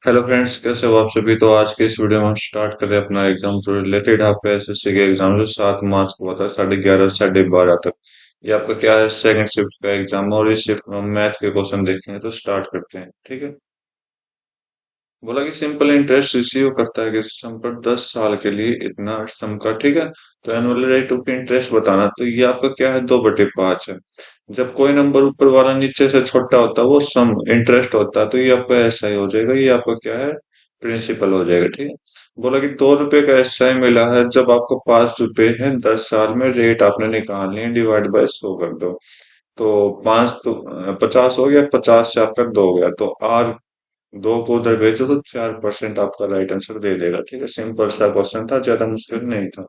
Hello friends, कैसे हो आप सभी। तो आज के इस वीडियो में हम स्टार्ट करें अपना एग्जाम से रिलेटेड। आपका एसएससी के एग्जाम जो 7 मार्च को होता है 11:30 से 12:30 तक। ये आपका क्या है, सेकंड शिफ्ट का एग्जाम है और इस शिफ्ट में हम मैथ के क्वेश्चन देखेंगे। तो स्टार्ट करते हैं, ठीक है। बोला कि सिंपल इंटरेस्ट रिसीव करता है कि सम पर 10 साल के लिए इतना सम का, ठीक है। तो एनुअल रेट ऑफ इंटरेस्ट बताना, तो ये आपका क्या है, 2/5 है। जब कोई नंबर ऊपर वाला नीचे से छोटा होता है वो सम इंटरेस्ट होता है, तो ये आपका एसआई हो जाएगा। ये आपका क्या है, प्रिंसिपल हो जाएगा, ठीक है। बोला कि 2 रुपए का एसआई मिला है जब आपको 5 रुपए है, 10 साल में रेट आपने निकालनी है, डिवाइड बाय 100 कर दो। तो 5 तो 50 हो गया, 50 से आपका 2 गया, तो आर 2 को उधर भेजो तो 4% आपका राइट आंसर दे देगा, ठीक है। सिंपल सा क्वेश्चन था, ज्यादा मुश्किल नहीं था।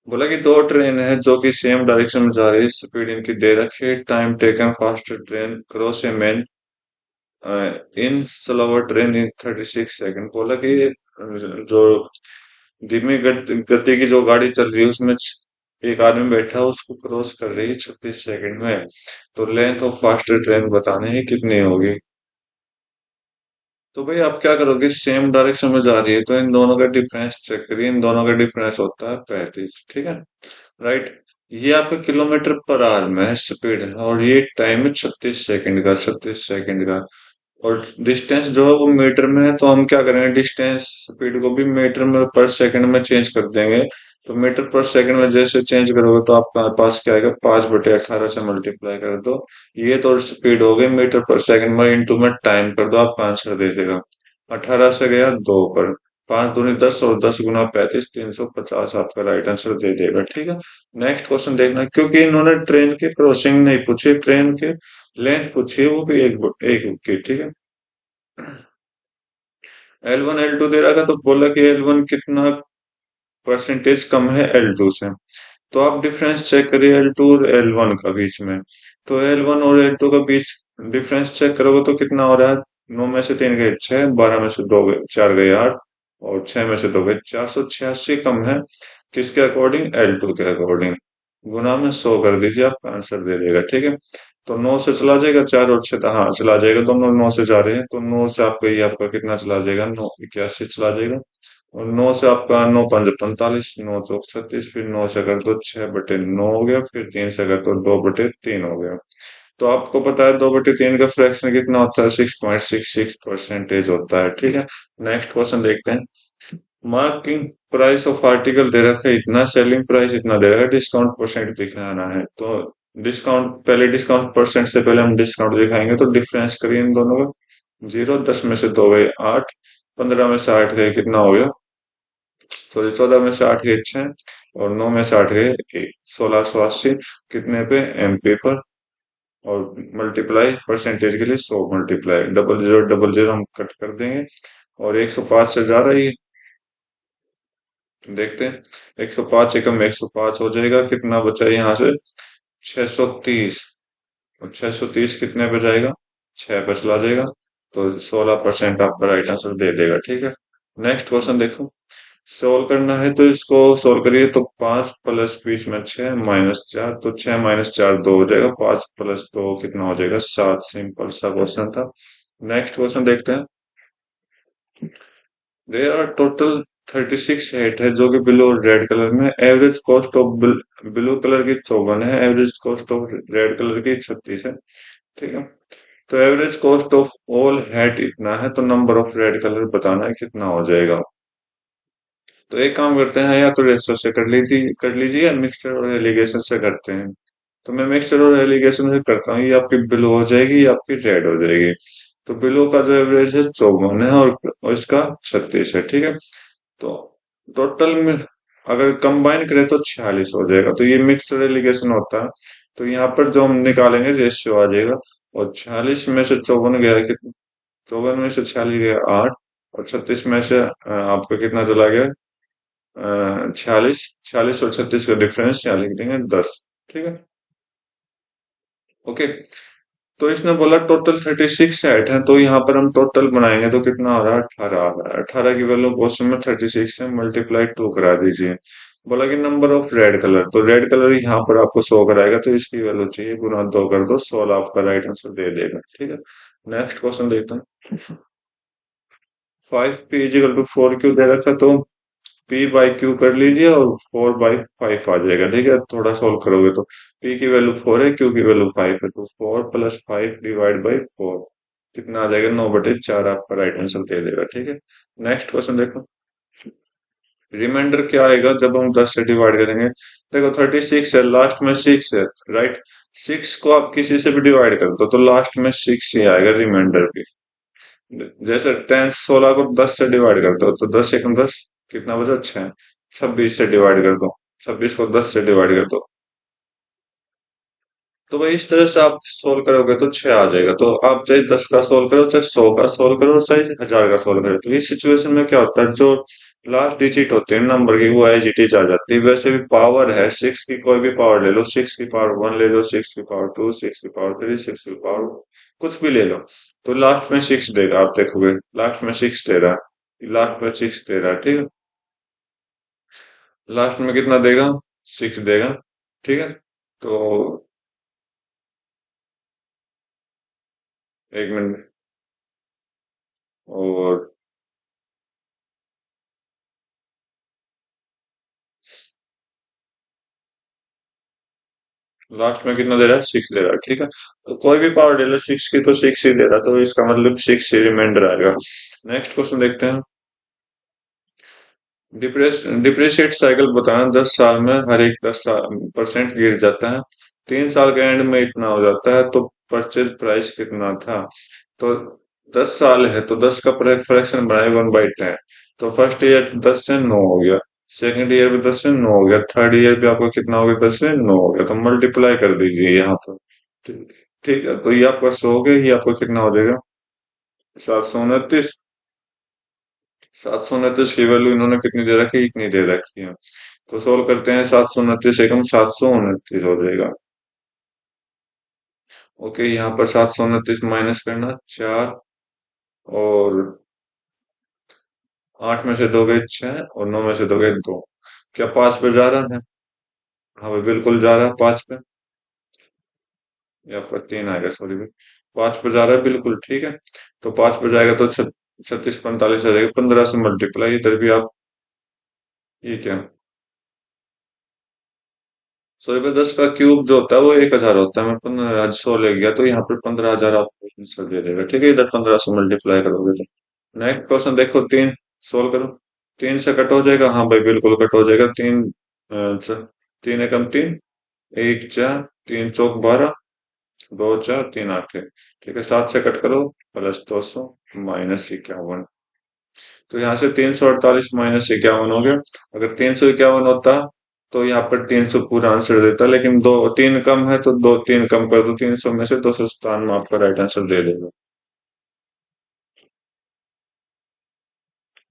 बोला कि दो ट्रेन है जो कि सेम डायरेक्शन में जा रही है, स्पीड इनकी दे रखी है, time taken faster train cross a man in slower train in 36 second. बोला कि जो धीमी गति की जो गाड़ी चल रही है उसमें एक आदमी बैठा है, उसको क्रॉस कर रही है 36 सेकेंड में। तो लेंथ ऑफ फास्टर ट्रेन बताने है कितनी होगी। तो भाई आप क्या करोगे, सेम डायरेक्शन में जा रही है तो इन दोनों का डिफरेंस चेक करिए। इन दोनों का डिफरेंस होता है 35, ठीक है। राइट। ये आपका किलोमीटर पर आवर में है स्पीड है, और ये टाइम है 36 सेकंड का, 36 सेकंड का। और डिस्टेंस जो है वो मीटर में है, तो हम क्या करेंगे, डिस्टेंस स्पीड को भी मीटर में पर सेकंड में चेंज कर देंगे। तो मीटर पर सेकंड में जैसे चेंज करोगे तो आपका पास क्या आएगा, 5/18 से मल्टीप्लाई कर दो। ये तो स्पीड हो गई, मीटर पर सेकंड में इंटू में टाइम कर दो, आपका आंसर दे देगा। 18 से गया 2 पर, 5 दूनी 10 और 10 गुना 35, 350 आपका राइट आंसर दे देगा, ठीक है। नेक्स्ट क्वेश्चन देखना, क्योंकि इन्होंने ट्रेन के क्रॉसिंग नहीं पूछी, ट्रेन के लेंथ पूछी है, वो भी एक की, ठीक है। L1 L2 दे रखा, तो बोला कि L1 कितना परसेंटेज कम है L2 से। तो आप डिफरेंस चेक करिए L2 और L1 का बीच में। तो L1 और L2 का बीच डिफरेंस चेक करोगे तो कितना हो रहा है, 9 में से 3 गए 6, 12 में से 2 गए 4 गए 8, और 6 में से 2 गए 486 कम है। किसके अकॉर्डिंग, L2 के अकॉर्डिंग। गुना में 100 कर दीजिए, आपका आंसर दे देगा, ठीक है। तो 9 से चला जाएगा 4 और 6, हाँ चला जाएगा, दोनों 9 से जा रहे हैं, तो 9 से आपका ये आपका कितना चला जाएगा, 9 81 चला जाएगा। और 9 से आपका 9 5 45, 9 चौक 36, फिर 9 से कर दो 6/9 हो गया, फिर 3 से कर दो 2/3 हो गया। तो आपको पता है 2/3 का फ्रैक्शन कितना होता है, 6.66% होता है, ठीक है। नेक्स्ट क्वेश्चन देखते हैं। मार्किंग प्राइस ऑफ आर्टिकल दे रखा है इतना, सेलिंग प्राइस इतना दे रखा है, डिस्काउंट परसेंट दिखाना है। तो डिस्काउंट पहले, डिस्काउंट परसेंट से पहले हम डिस्काउंट दिखाएंगे, तो डिफरेंस करिए इन दोनों का। 0, 10 में से 2 गए 8, 15 में से 8 गए कितना हो गया, सॉरी 14 में से 8 गए 6, और 9 में से 8 गए 1, 1680 कितने पे, एमपी पर। और मल्टीप्लाई परसेंटेज के लिए 100 मल्टीप्लाई, डबल जीरो हम कट कर देंगे। और 105 से जा रही है, देखते हैं। 105 एकम 105 हो जाएगा, कितना बचा है यहाँ से, 630। और 630 कितने पे जाएगा, 6 पे चला जाएगा। तो 16% आपका राइट आंसर दे देगा, ठीक है। नेक्स्ट क्वेश्चन देखो। सोल्व करना है तो इसको सोल्व करिए, तो 5 प्लस बीच में 6 -4, तो 6 -4 2 हो जाएगा, 5 प्लस 2 कितना हो जाएगा, 7। सिंपल सा क्वेश्चन था। नेक्स्ट क्वेश्चन देखते हैं। देयर आर टोटल 36 हेड है जो कि ब्लू और रेड कलर में, average cost of blue colour की 54 है, average cost of red colour की 36 है, ठीक है। तो average cost of all head इतना है, तो नंबर ऑफ रेड कलर बताना है कितना हो जाएगा। तो एक काम करते हैं, या तो रेशो से कर लीजिए या मिक्सचर और एलिगेशन से करते हैं। तो मैं मिक्सचर और एलिगेशन से करता हूँ, ये आपकी ब्लू हो जाएगी, ये आपकी रेड हो जाएगी। तो ब्लू का जो एवरेज है 54 है, और इसका 36 है, ठीक है। तो टोटल में अगर कंबाइन करें तो 46 हो जाएगा, तो ये मिक्सचर एलिगेशन होता है। तो यहाँ पर जो हम निकालेंगे रेशियो आ जाएगा। और 46 में से 54 गया कितना, 54 में से 46 गया 8, और 36 में से आपका कितना चला गया, 46। 46 और 36 का डिफरेंस यहाँ लिख देंगे 10, ठीक है। ओके। तो इसने बोला टोटल 36 सेट है, तो यहाँ पर हम टोटल बनाएंगे तो कितना हो रहा है, 18 आ रहा है। 18 की वैल्यू क्वेश्चन में 36 है, मल्टीप्लाई 2 करा दीजिए। बोला कि नंबर ऑफ रेड कलर, तो रेड कलर यहाँ पर आपको 100 कराएगा, तो इसकी वैल्यू चाहिए, गुना 2 कर दो, 16 आपका राइट आंसर दे देगा, ठीक है। नेक्स्ट क्वेश्चन देखते हैं। 5p इजिकल टू 4q दे रखा, तो p बाई q कर लीजिए और 4/5 आ जाएगा। ठीक है, थोड़ा सोल्व करोगे तो p की वैल्यू 4 है, q की वैल्यू 5 है, तो 4 + 5 डिवाइड बाई 4 कितना आ जाएगा, 9/4 आपका राइट आंसर दे देगा। ठीक है, नेक्स्ट क्वेश्चन देखो। रिमाइंडर क्या आएगा जब हम 10 से डिवाइड करेंगे? देखो 36 है, लास्ट में 6 है, राइट। 6 को आप किसी से भी डिवाइड कर दो तो लास्ट में 6 ही आएगा रिमाइंडर भी। जैसे 10 16 को 10 से डिवाइड कर दो तो 10 एकम 10, कितना बचा, 6। 26 से डिवाइड कर दो, 26 को 10 से डिवाइड कर दो, तो भाई इस तरह से आप सोल्व करोगे तो 6 आ जाएगा। तो आप चाहे 10 का सोल्व करो, चाहे 100 का सोल्व करो, चाहे 1000 का सोल्व करो, तो इस सिचुएशन में क्या होता है, जो लास्ट डिजिट होते हैं नंबर की वो एज इट इज आ जाती है। वैसे भी पावर है 6 की, कोई भी पावर ले लो, 6 की पावर 1 ले लो, 6 की पावर 2, 6 की पावर 3, 6 की पावर कुछ भी ले लो, तो लास्ट में 6 देगा। आप देखोगे लास्ट में 6 दे रहा है, लास्ट में 6 दे रहा है, ठीक है। लास्ट में कितना देगा, 6 देगा, ठीक है। तो एक मिनट, और लास्ट में कितना दे रहा है, 6 दे रहा है, ठीक है। तो कोई भी पावर ले लो 6 की तो 6 ही दे रहा है, तो इसका मतलब 6 ही रिमाइंडर आएगा। नेक्स्ट क्वेश्चन देखते हैं। डिप्रिशिएट साइकिल बताना, 10 साल में हर एक 10% गिर जाता है, 3 साल के एंड में इतना हो जाता है, तो परचेज प्राइस कितना था? तो 10 साल है तो 10 का फ्रैक्शन बनाए 1/10, तो फर्स्ट ईयर 10 से 9 हो गया, सेकंड ईयर भी 10 से 9 हो गया, थर्ड ईयर भी आपको कितना हो गया, 10 से 9 हो गया, तो मल्टीप्लाई कर दीजिए यहाँ पर। ठीक ठीक है, तो ये आपका 100 हो गया, ये आपको कितना हो जाएगा, 729। 729 की वैल्यू इन्होंने कितनी दे रखी है, इतनी दे रखी है, तो सोल्व करते हैं। 729 एकम 729 हो जाएगा। ओके, यहाँ पर 729 माइनस करना, 4, और 8 में से 2 गए 6, और 9 में से 2 गए 2, क्या 5 पे जा रहा है? हाँ भाई बिल्कुल जा रहा है 5 पे, या पर 3 आएगा, सॉरी भाई, 5 पे जा रहा है बिल्कुल, ठीक है। तो 5 पे जाएगा तो 36 45 आ जाएगा, 15 से मल्टीप्लाई, इधर भी आप, ये क्या, सॉरी भाई, 10 का क्यूब जो होता है वो 1000 होता है, मैं 1500 ले गया, तो यहाँ पर 15,000 आपको आंसर दे देगा, ठीक है। इधर 15 से मल्टीप्लाई करोगे तो नेक्स्ट क्वेश्चन देखो, 3 सोल्व करो। 3 से कट हो जाएगा, हाँ भाई बिल्कुल कट हो जाएगा। 3 3 एकम 3, 1 4, 3 चौक 12, 2 4 3 8 है, ठीक है। 7 से कट करो, +200 -51, तो यहाँ से 348 -51 हो गया। अगर 351 होता तो यहाँ पर 300 पूरा आंसर देता, लेकिन दो 3 कम है तो 2 3 कम कर दो, 300 में से 297 आपका राइट आंसर दे देगा।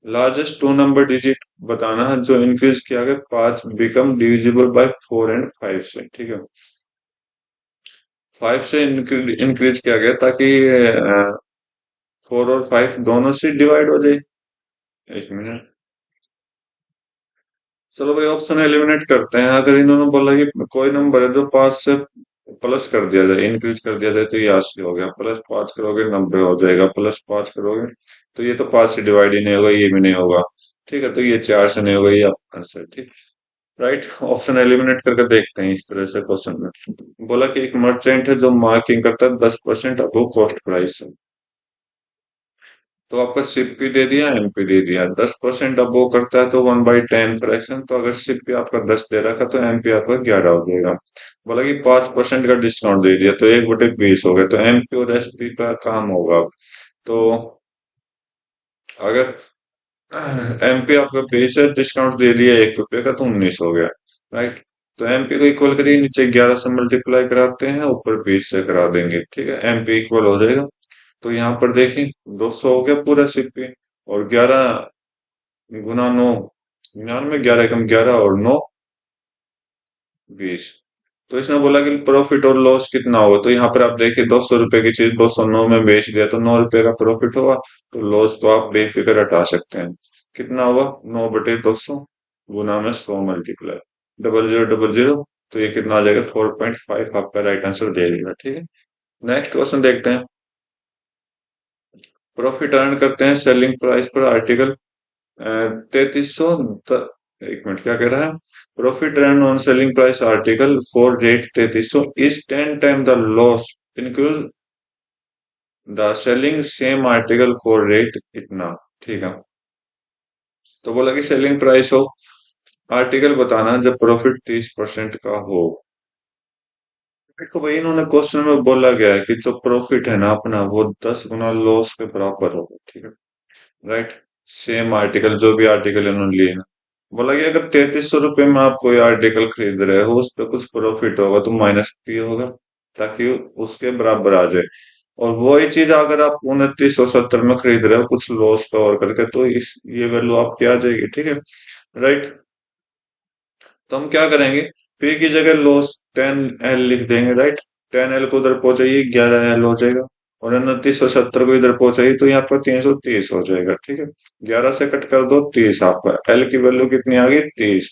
लार्जेस्ट 2 नंबर डिजिट बताना है जो इंक्रीज किया गया 5 बिकम डिविजिबल बाय 4 एंड 5 से, ठीक है। 5 से इंक्रीज किया गया ताकि 4 और 5 दोनों से डिवाइड हो जाए। एक मिनट, चलो भाई ऑप्शन एलिमिनेट करते हैं। अगर इन्होंने बोला कि कोई नंबर है जो 5 से प्लस कर दिया जाए, इंक्रीज कर दिया जाए, तो ये 80 हो गया, +5 करोगे 90 हो जाएगा, +5 करोगे तो ये तो 5 से डिवाइड ही नहीं होगा, ये भी नहीं होगा, ठीक है। तो ये 4 से नहीं होगा, ये आपका आंसर, ठीक। राइट, ऑप्शन एलिमिनेट करके देखते हैं इस तरह से क्वेश्चन में। बोला कि एक मर्चेंट है जो मार्किंग करता है 10% अबव कॉस्ट प्राइस, तो आपका सिप भी दे दिया, एमपी दे दिया। 10% अब वो करता है तो 1/10 फ्रैक्शन, तो अगर सिप भी आपका 10 दे रखा तो एमपी आपका 11 हो जाएगा। बोला कि 5% का डिस्काउंट दे दिया तो 1/20 हो गया, तो एमपी और एसपी का काम होगा। तो अगर एमपी आपका 20 है, डिस्काउंट दे दिया 1 रुपए का, तो 19 हो गया, राइट। तो एमपी को इक्वल करिए, नीचे 11 से मल्टीप्लाई कराते हैं, ऊपर 20 से करा देंगे, ठीक है। एमपी इक्वल हो जाएगा, तो यहाँ पर देखें 200 हो गया पूरा सिक्के, और 11 × 9 99, 11 × 11 और 9 20। तो इसने बोला कि प्रॉफिट और लॉस कितना होगा, तो यहाँ पर आप देखिए 200 रुपए की चीज 209 में बेच दिया तो 9 रुपए का प्रॉफिट होगा, तो लॉस को आप बेफिक्र हटा सकते हैं। कितना हुआ, 9/200 गुना में 100 मल्टीप्लाई 0000, तो ये कितना आ जाएगा, 4.5 आपका राइट आंसर दे देगा, ठीक है। नेक्स्ट क्वेश्चन देखते हैं। प्रॉफिट अर्न करते हैं सेलिंग प्राइस पर आर्टिकल 3300। एक मिनट, क्या कह रहा है? Profit earn on selling price article for rate 3300 is 10 time the loss include the selling same article for rate इतना। ठीक है, तो बोला कि सेलिंग प्राइस हो आर्टिकल बताना जब प्रॉफिट 30% का हो। देखो भाई, इन्होंने क्वेश्चन में बोला गया है कि जो प्रॉफिट है ना अपना वो 10 गुना लॉस के बराबर होगा। ठीक है, राइट। सेम आर्टिकल, जो भी आर्टिकल इन्होंने लिए ना, बोला कि अगर 3300 रुपये में आप कोई आर्टिकल खरीद रहे हो, उस पर कुछ प्रॉफिट होगा तो माइनस भी होगा, ताकि उसके बराबर आ जाए। और वही चीज अगर आप 2970 में खरीद रहे हो कुछ लॉस कवर करके, तो इस ये वैल्यू आपकी आ जाएगी। ठीक है, राइट। तो हम क्या करेंगे, पे की जगह लॉस 10L लिख देंगे, राइट। 10L को उधर पहुंचाइए, 11L हो जाएगा। और 2970 को इधर पहुंचाइए तो यहाँ पर 330 हो जाएगा। ठीक है, 11 से कट कर दो 30, आपका एल की वैल्यू कितनी आ गई? 30।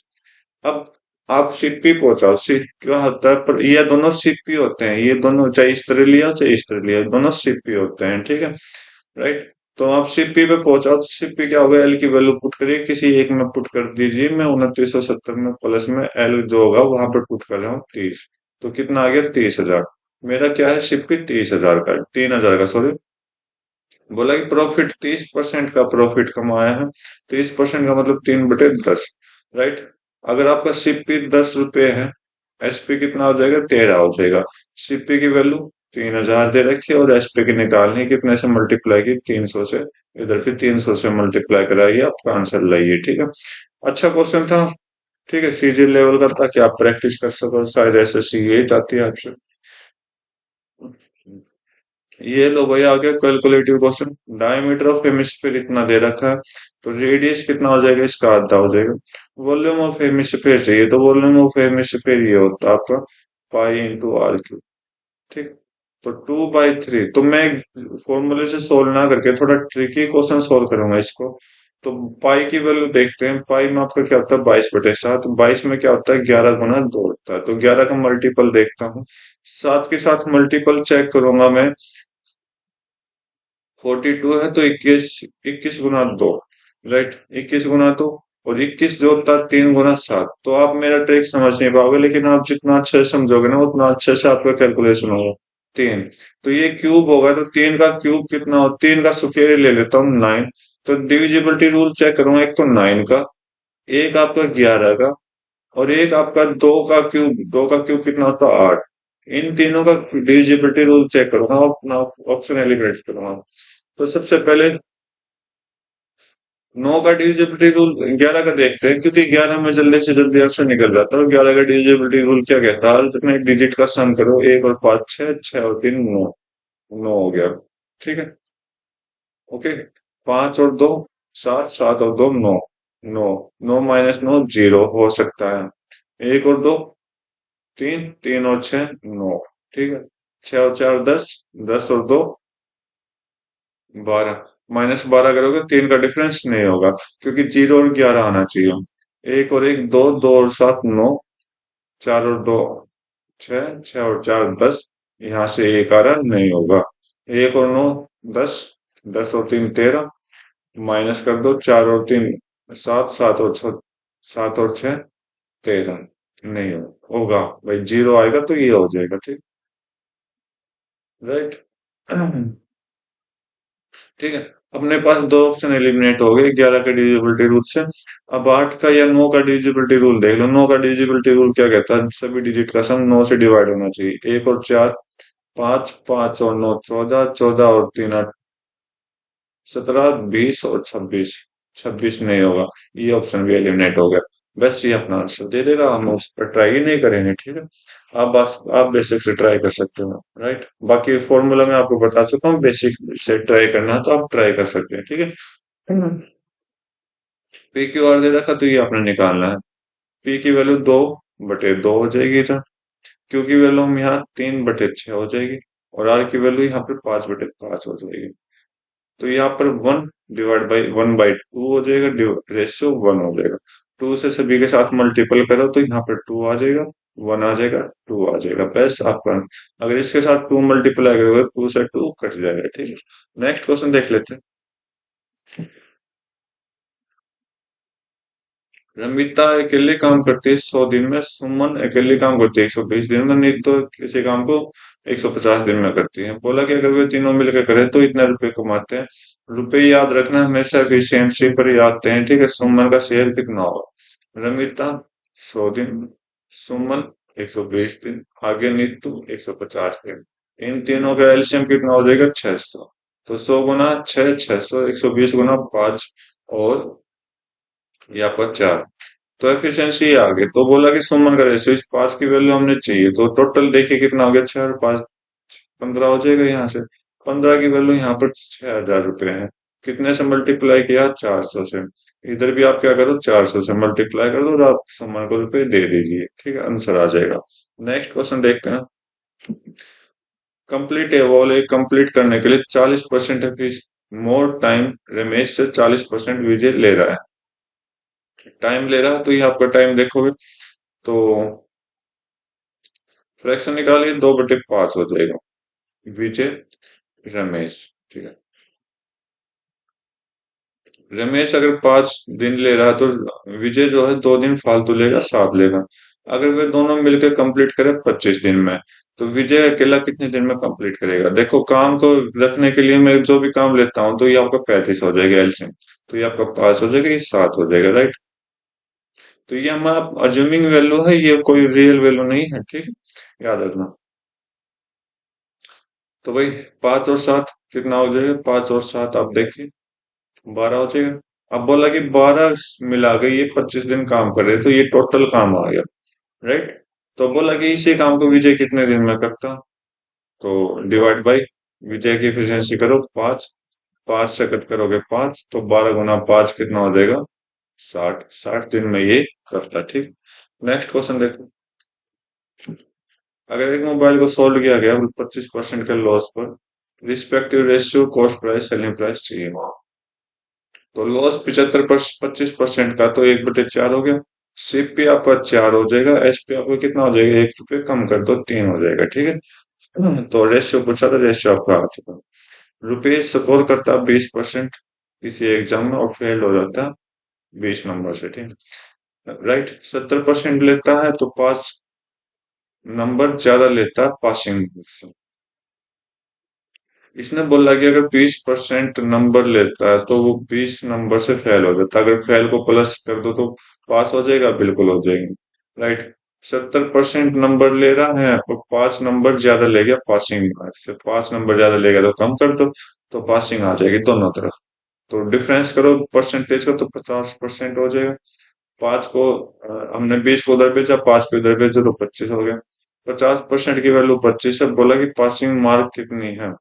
अब आप सीपी पहुंचाओ, सीप क्या होता है, पर ये दोनों सीपी होते हैं, ये दोनों चाहे इस तरह लिया चाहे इस तरह लिया, दोनों सीपी होते हैं। ठीक है, राइट। तो आप सीपी पे पहुंचाओ तो सीपी क्या होगा, एल की वैल्यू पुट करिए, किसी एक में पुट कर दीजिए। मैं 2970 में प्लस में एल जो होगा वहां पर पुट कर रहा हूँ 30। तो कितना आ गया? 30,000। मेरा क्या है, सीपी 30,000 का, 3,000 का, सॉरी। बोला कि प्रॉफिट 30% का प्रॉफिट कमाया है। 30% का मतलब 3/10, राइट। अगर आपका सीपी 10 रुपए है, एसपी कितना हो जाएगा? 13 हो जाएगा। सीपी की वैल्यू 3,000 दे रखी है और एसपी की निकालनी है, कितने से मल्टीप्लाई की? 300 से। इधर भी 300 से मल्टीप्लाई कराइए, आपका आंसर लाइए। ठीक है, अच्छा क्वेश्चन था। ठीक है, सीजी लेवल का था कि आप प्रैक्टिस कर सको, शायद एसएससी ये चाहती है आपसे। ये लो भाई, आ गया calculative question. Diameter of hemisphere इतना दे रखा है, तो रेडियस कितना हो जाएगा? इसका आधा हो जाएगा। वॉल्यूम ऑफ हेमिस्फीयर चाहिए, तो वॉल्यूम ऑफ हेमिस्फीयर ये होता है आपका पाई इंटू आर क्यूब। ठीक, तो 2/3। तो मैं फॉर्मूले से सोल्व ना करके थोड़ा ट्रिकी क्वेश्चन सोल्व करूंगा इसको। तो पाई की वैल्यू देखते हैं। पाई में आपका क्या होता है? 22/7। 22 में क्या होता है? 11 गुना 2 होता है। तो 11 का मल्टीपल देखता हूँ, 7 के साथ मल्टीपल चेक करूंगा मैं। 42 है तो 21, 21 गुना 2, राइट। 21 गुना 2, और 21 जो होता है 3 गुना 7। तो आप मेरा ट्रिक समझ नहीं पाओगे, लेकिन आप जितना अच्छे से समझोगे ना उतना अच्छे से आपका कैलकुलेशन होगा। 3, तो ये क्यूब होगा, तो 3 का क्यूब कितना हो? 3 का स्क्वायर ले लेता हूँ, 9। तो डिविजिबिलिटी रूल चेक करूंगा, एक तो 9 का, एक आपका 11 का, और एक आपका 2 का क्यूब। 2 का क्यूब कितना होता है? 8। इन तीनों का डिविजिबिलिटी रूल चेक करूंगा, अपना ऑप्शन एलिमिनेट करूंगा। तो सबसे पहले 9 का डिविजिबिलिटी रूल 11 का देखते हैं, क्योंकि 11 में जल्दी से जल्दी ऑप्शन निकल जाता है। और 11 का डिविजिबिलिटी रूल क्या कहता है? जितने डिजिट का सम करो, 1 और 5 6, 6 और 3 9, 9 हो गया। ठीक है, ओके। 5 और 2 7, 7 और 2 9, 9, 9 माइनस 9 0 हो सकता है। 1 और 2 3, 3 और 6 9। ठीक है, 6 और 4 10, 10 और 2 12। -12 करोगे 3 का डिफरेंस नहीं होगा, क्योंकि 0 और 11 आना चाहिए। 1 और 1 2, 2 और 7 9, 4 और 2 6, 6 और 4 10। यहाँ से 1 आ रहा नहीं होगा। 1 और 9 10, 10 और 3 13, माइनस कर दो। 4 और 3 7, 7 और 6, 7 और 6 13। नहीं होगा भाई, 0 आएगा तो ये हो जाएगा। ठीक, राइट। ठीक है, अपने पास दो ऑप्शन एलिमिनेट हो गए 11 के डिविजिबिलिटी रूल से। अब 8 का या 9 का डिविजिबिलिटी रूल देख लो। 9 का डिविजिबिलिटी रूल क्या कहता है? सभी डिजिट का सम 9 से डिवाइड होना चाहिए। 1 और 4 5, 5 और 9 14, 14 और 3 8 17, 20 और 26। 26 नहीं होगा, ये ऑप्शन भी एलिमिनेट हो गया। बस ये अपना आंसर दे देगा, हम उस पर ट्राई ही नहीं करेंगे। ठीक है, आप बस आप बेसिक से ट्राई कर सकते हो, राइट। बाकी फॉर्मूला मैं आपको बता चुका हूँ, बेसिक से ट्राई करना है तो आप ट्राई कर सकते हैं। ठीक है, पी क्यू आर दे रखा तो ये आपने निकालना है। पी की वैल्यू 2/2 हो जाएगी इधर, क्यू की वैल्यू हम यहाँ 3/6 हो जाएगी, और आर की वैल्यू यहाँ पे 5/5 हो जाएगी। तो यहाँ पर 1 डिवाइड बाई 1/2 हो जाएगा, रेशियो 1 हो जाएगा। टू से सभी के साथ मल्टीपल करो तो यहाँ पर टू आ जाएगा, वन आ जाएगा, टू आ जाएगा, बस आपका। अगर इसके साथ टू मल्टीप्लाई करोगे टू से टू कट जाएगा, ठीक है। नेक्स्ट क्वेश्चन देख लेते हैं। रमिता अकेले काम करती है 100 दिन में, सुमन अकेले काम करती है 120 दिन में, नीत तो किसी काम को 150 दिन में करती है। बोला कि अगर वे तीनों मिलकर करें तो इतने रुपए कमाते हैं। रुपए याद रखना हमेशा एफिशिएंसी पर याद आते हैं, ठीक है। सुमन का शेयर कितना होगा? रमिता 100 दिन, सुमन 120 दिन, आगे नीतू 150 दिन। इन तीनों का एलसीएम कितना हो जाएगा? 600। तो 100 गुना 6, 600, 120 गुना 5, और ये आपका 4। तो एफिशिएंसी आ गई। तो बोला कि सुमन का रेशियो, इस 5 की वैल्यू हमने चाहिए, तो टोटल देखिए कितना हो गया? 6 और 5 15 हो जाएगा। यहाँ से 15 की वैल्यू यहाँ पर 6,000 रुपए है। कितने से मल्टीप्लाई किया? 400 से। इधर भी आप क्या करो? 400 से मल्टीप्लाई कर दो और आप सुमन को रुपए दे दीजिए, ठीक है, आंसर आ जाएगा। नेक्स्ट क्वेश्चन देखते हैं। कंप्लीट ए वॉल एक कंप्लीट करने के लिए 40% फीस मोर टाइम रमेश से 40% विजय ले रहा है। टाइम ले रहा है तो ये आपका टाइम देखोगे तो फ्रैक्शन निकालिए, 2/5 हो जाएगा। विजय, रमेश, ठीक है। रमेश अगर 5 दिन ले रहा है तो विजय जो है 2 दिन फालतू लेगा, 7 लेगा। अगर वे दोनों मिलकर कंप्लीट करें 25 दिन में, तो विजय अकेला कितने दिन में कंप्लीट करेगा? देखो, काम को रखने के लिए मैं जो भी काम लेता हूँ तो ये आपका 35 हो जाएगा एलसीएम। तो ये आपका 5 हो जाएगा, ये 7 हो जाएगा, राइट। तो ये हम आप अज्यूमिंग वैल्यू है, ये कोई रियल वैल्यू नहीं है, ठीक है, याद रखना। तो भाई 5 और 7 कितना हो जाएगा? 5 और 7 आप देखिए 12 हो जाएगा। अब बोला कि 12 मिला के ये 25 दिन काम कर रहे, तो ये टोटल काम आ गया, राइट। तो बोला कि इसी काम को विजय कितने दिन में करता? तो डिवाइड बाई विजय की एफिशिएंसी करो 5, 5 से कट करोगे 5, तो 12 गुना 5 कितना हो जाएगा? 60, 60 दिन में ये करता, ठीक। नेक्स्ट क्वेश्चन देखो। अगर एक मोबाइल को सोल्ड किया गया 25% के लॉस पर, respective ratio cost price selling price चाहिए। तो लॉस 25% का, तो 1/4 हो गया। सिप पे आपका 4 हो जाएगा, एस पे आपका कितना हो जाएगा? 1 रुपये कम कर दो, 3 हो जाएगा, ठीक है। तो रेशियो पूछा था, रेशियो आपका आ चुका। रुपीज स्कोर करता 20% किसी एग्जाम में और फेल हो जाता 20 नंबर से, ठीक है, राइट। 70% लेता है तो 5 नंबर ज्यादा लेता पासिंग। इसने बोला कि अगर 20% नंबर लेता है तो वो 20 नंबर से फेल हो जाता है। अगर फेल को प्लस कर दो तो पास हो जाएगा, बिल्कुल हो जाएगी, राइट। 70% नंबर ले रहा है और 5 नंबर ज्यादा ले गया पासिंग मार्क्स से। 5 नंबर ज्यादा ले गया तो कम कर दो, तो पासिंग आ जाएगी दोनों तरफ। तो डिफरेंस करो परसेंटेज का, तो 50% हो जाएगा। 5 को हमने 20 को उधर भेजा, 5 को इधर भेजा तो 25 हो गया। 50% की वैल्यू 25 है। बोला कि पासिंग मार्क कितनी है?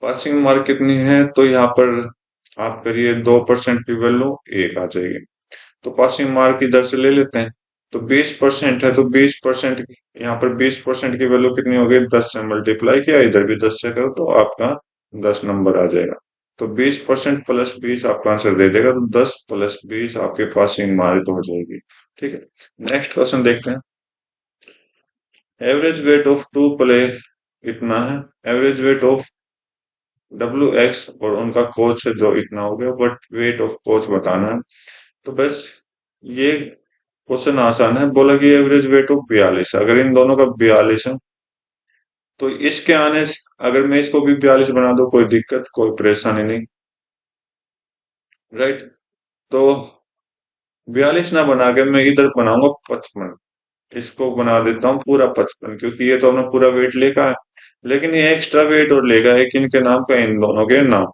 पासिंग मार्क कितनी है? तो यहाँ पर आप करिए 2% की वैल्यू 1 आ जाएगी। तो पासिंग मार्क इधर से ले लेते हैं। तो 20% है तो 20% यहाँ पर 20% की वैल्यू कितनी हो गई? 10 से मल्टीप्लाई किया, इधर भी 10 से करो तो आपका 10 नंबर आ जाएगा। तो 20% प्लस 20 आपका आंसर दे देगा, तो 10 प्लस 20 आपके पासिंग मार्क हो जाएगी, ठीक है। नेक्स्ट क्वेश्चन देखते हैं। Average weight of two player इतना है, एवरेज वेट ऑफ WX और उनका कोच है जो इतना हो गया, बट वेट ऑफ कोच बताना है। तो बस ये क्वेश्चन आसान है। बोला कि एवरेज वेट ऑफ 42, अगर इन दोनों का 42 है तो इसके आने से अगर मैं इसको भी 42 बना दूं, कोई दिक्कत कोई परेशानी नहीं, राइट। तो 42 ना बना के मैं इधर बनाऊंगा 55। इसको बना देता हूँ पूरा 55, क्योंकि ये तो अपना पूरा वेट लेगा है, लेकिन ये एक्स्ट्रा वेट और लेगा एक इनके नाम का, इन दोनों के नाम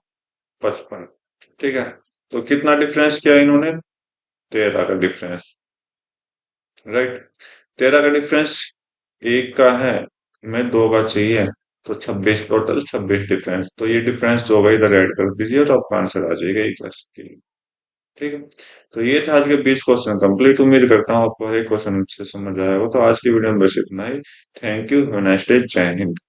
55, ठीक है। तो कितना डिफरेंस किया इन्होंने? 13 का डिफरेंस, राइट। 13 का डिफरेंस एक का है, मैं 2 का चाहिए, तो 26, टोटल 26 डिफरेंस। तो ये डिफरेंस जो होगा इधर ऐड कर दीजिए और आपका आंसर आ जाएगा एक के लिए, ठीक है। तो ये था आज के 20 क्वेश्चन कंप्लीट। उम्मीद करता हूँ आपको हर एक क्वेश्चन अच्छे समझ आया हो। तो आज की वीडियो में बस इतना ही। थैंक यू, नेक्स्ट डे, जय हिंद।